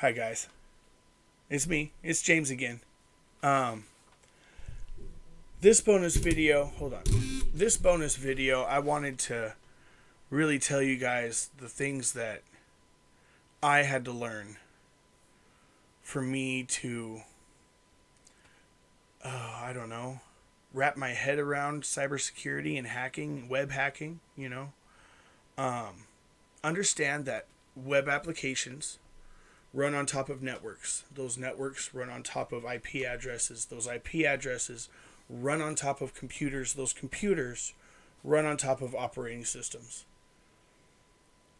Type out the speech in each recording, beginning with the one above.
Hi guys, it's me. It's James again. Um, this bonus video. Hold on. This bonus video, I wanted to really tell you guys the things that I had to learn for me to, I don't know, wrap my head around cybersecurity and hacking, web hacking. Um, Understand that web applications run on top of networks. Those networks run on top of IP addresses. Those IP addresses run on top of computers. Those computers run on top of operating systems.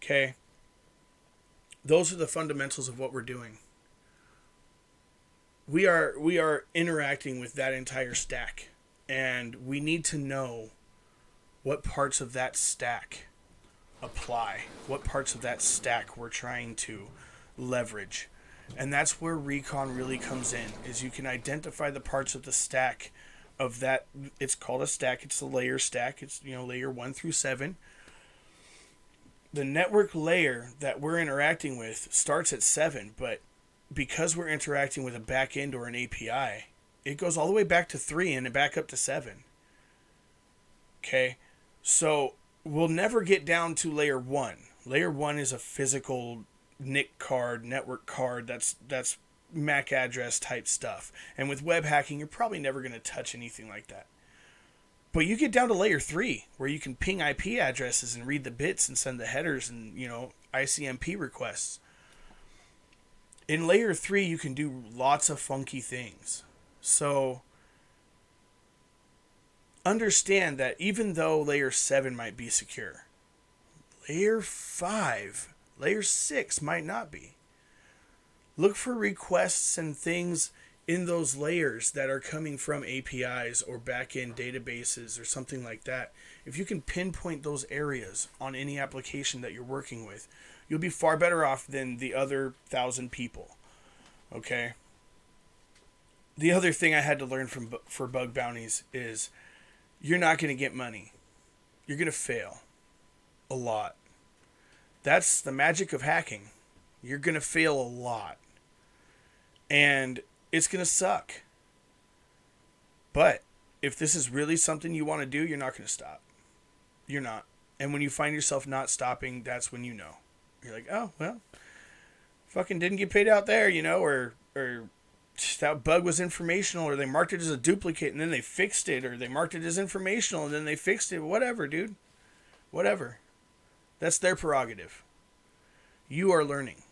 Okay? Those are the fundamentals of what we're doing. We are interacting with that entire stack, and we need to know what parts of that stack apply, what parts of that stack we're trying to leverage. And that's where recon really comes in, is you can identify the parts of the stack of that. It's called a stack. It's a layer stack. It's, layer 1 through 7. The network layer that we're interacting with starts at 7, but because we're interacting with a backend or an API, it goes all the way back to 3 and back up to 7. Okay? So we'll never get down to layer 1. Layer 1 is a physical NIC card, network card, that's MAC address type stuff. And with web hacking, you're probably never going to touch anything like that. But you get down to layer 3, where you can ping IP addresses and read the bits and send the headers and, ICMP requests. In layer 3, you can do lots of funky things. So understand that even though layer 7 might be secure, layer 5, layer 6 might not be. Look for requests and things in those layers that are coming from APIs or backend databases or something like that. If you can pinpoint those areas on any application that you're working with, you'll be far better off than the other 1,000 people. Okay? The other thing I had to learn for bug bounties is you're not going to get money. You're going to fail a lot. That's the magic of hacking. You're going to fail a lot. And it's going to suck. But if this is really something you want to do, you're not going to stop. You're not. And when you find yourself not stopping, that's when you know. You're like, oh, well, fucking didn't get paid out there, or that bug was informational, or they marked it as a duplicate and then they fixed it, or they marked it as informational and then they fixed it. Whatever, dude. Whatever. That's their prerogative. You are learning.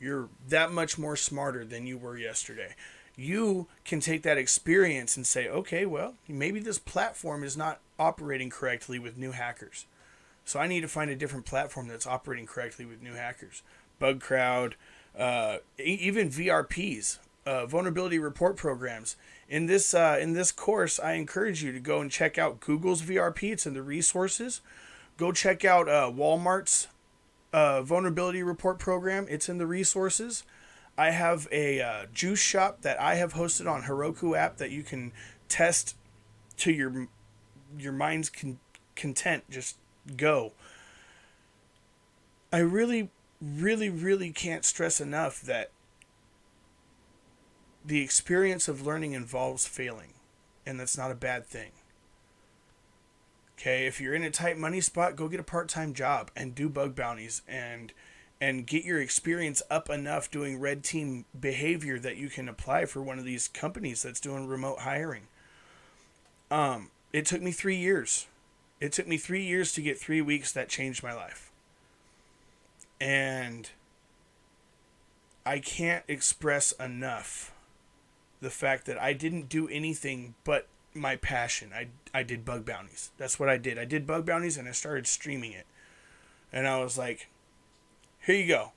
You're that much more smarter than you were yesterday. You can take that experience and say, okay, well, maybe this platform is not operating correctly with new hackers. So I need to find a different platform that's operating correctly with new hackers. Bugcrowd, even VRPs, vulnerability report programs. In this course, I encourage you to go and check out Google's VRP. It's in the resources. Go check out Walmart's vulnerability report program. It's in the resources. I have a juice shop that I have hosted on Heroku app that you can test to your mind's content. Just go. I really, really, really can't stress enough that the experience of learning involves failing, and that's not a bad thing. Okay, if you're in a tight money spot, go get a part-time job and do bug bounties and get your experience up enough doing red team behavior that you can apply for one of these companies that's doing remote hiring. It took me 3 years. It took me 3 years to get 3 weeks that changed my life. And I can't express enough the fact that I didn't do anything but my passion. I did bug bounties. That's what I did. I did bug bounties and I started streaming it. And I was like, here you go.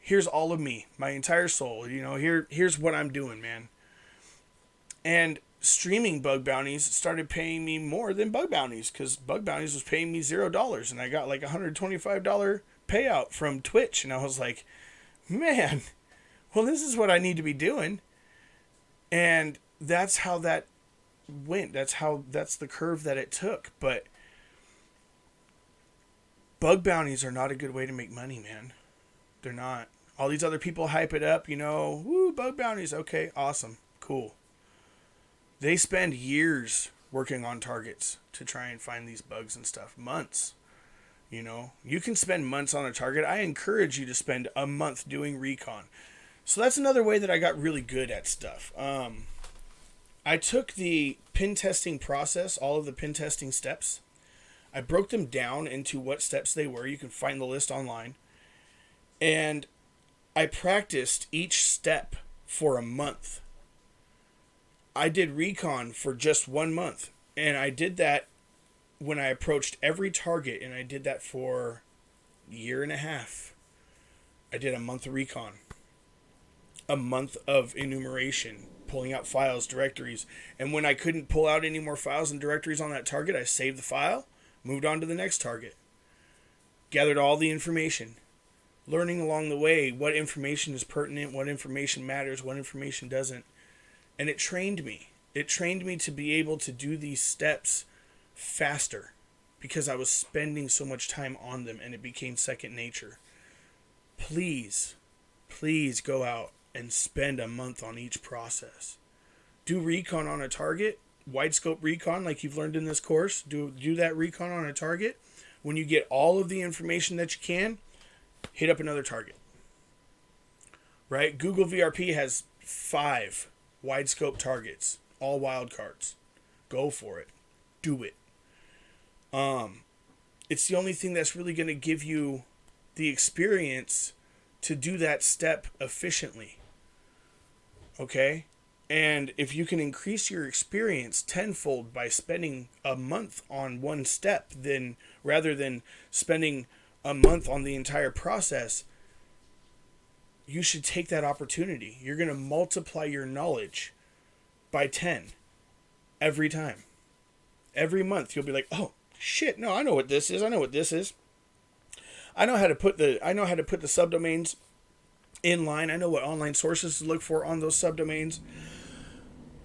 Here's all of me, my entire soul. Here's what I'm doing, man. And streaming bug bounties started paying me more than bug bounties, because bug bounties was paying me $0, and I got like $125 payout from Twitch. And I was like, man, well, this is what I need to be doing. And that's how that went. That's the curve that it took. But bug bounties are not a good way to make money, man. They're not. All these other people hype it up, woo, bug bounties. Okay, awesome, cool. They spend years working on targets to try and find these bugs and stuff. Months. You can spend months on a target. I encourage you to spend a month doing recon. So that's another way that I got really good at stuff. I took the pin testing process, all of the pin testing steps. I broke them down into what steps they were. You can find the list online. And I practiced each step for a month. I did recon for just 1 month. And I did that when I approached every target. And I did that for a year and a half. I did a month of recon. A month of enumeration, pulling out files, directories. And when I couldn't pull out any more files and directories on that target, I saved the file, moved on to the next target. Gathered all the information. Learning along the way what information is pertinent, what information matters, what information doesn't. And it trained me. It trained me to be able to do these steps faster because I was spending so much time on them and it became second nature. Please go out and spend a month on each process. Do recon on a target, wide scope recon like you've learned in this course. Do that recon on a target. When you get all of the information that you can, hit up another target. Right? Google VRP has 5 wide scope targets, all wildcards. Go for it. Do it. It's the only thing that's really going to give you the experience to do that step efficiently. Okay? And if you can increase your experience tenfold by spending a month on one step, then rather than spending a month on the entire process, you should take that opportunity. You're going to multiply your knowledge by 10 every time. Every month you'll be like, oh shit, no, I know what this is. I know what this is. I know how to put the subdomains in line. I know what online sources to look for on those subdomains.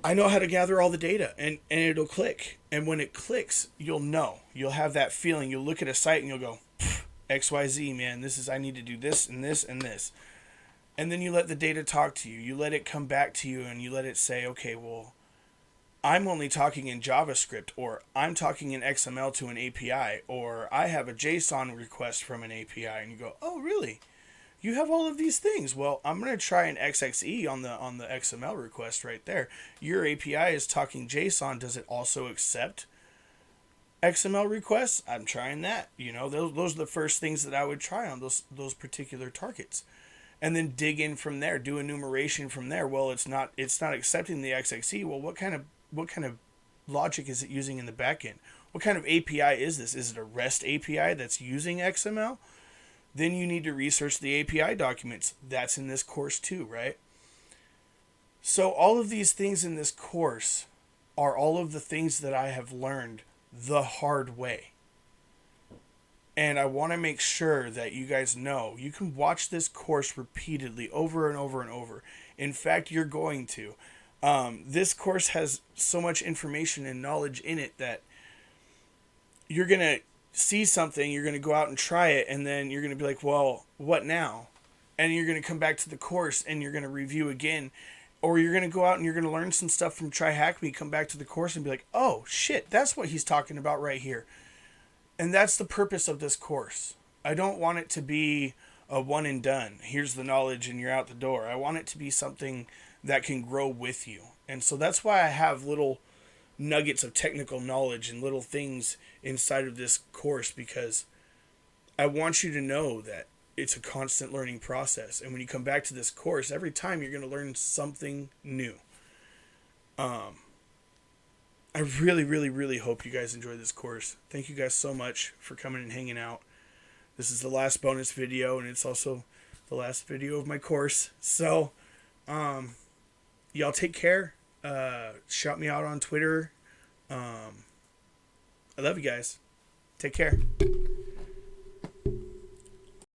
I know how to gather all the data and it'll click. And when it clicks, you'll know. You'll have that feeling. You'll look at a site and you'll go, XYZ, man, I need to do this and this and this. And then you let the data talk to you. You let it come back to you and you let it say, okay, well, I'm only talking in JavaScript, or I'm talking in XML to an API, or I have a JSON request from an API. And you go, oh, really? You have all of these things. Well, I'm going to try an XXE on the XML request right there. Your API is talking JSON. Does it also accept XML requests? I'm trying that. Those are the first things that I would try on those particular targets. And then dig in from there, do enumeration from there. Well, it's not accepting the XXE. Well, what kind of logic is it using in the backend? What kind of API is this? Is it a REST API that's using XML? Then you need to research the API documents. That's in this course too, right? So all of these things in this course are all of the things that I have learned the hard way. And I want to make sure that you guys know you can watch this course repeatedly over and over and over. In fact, you're going to. This course has so much information and knowledge in it that you're going to see something, you're going to go out and try it, and then you're going to be like, well, what now? And you're going to come back to the course and you're going to review again. Or you're going to go out and you're going to learn some stuff from TryHackMe, come back to the course and be like, oh, shit, that's what he's talking about right here. And that's the purpose of this course. I don't want it to be a one and done. Here's the knowledge and you're out the door. I want it to be something that can grow with you. And so that's why I have little nuggets of technical knowledge and little things inside of this course, because I want you to know that it's a constant learning process. And when you come back to this course, every time you're going to learn something new. I really, really, really hope you guys enjoy this course. Thank you guys so much for coming and hanging out. This is the last bonus video, and it's also the last video of my course. So, y'all take care. Shout me out on Twitter. I love you guys. Take care.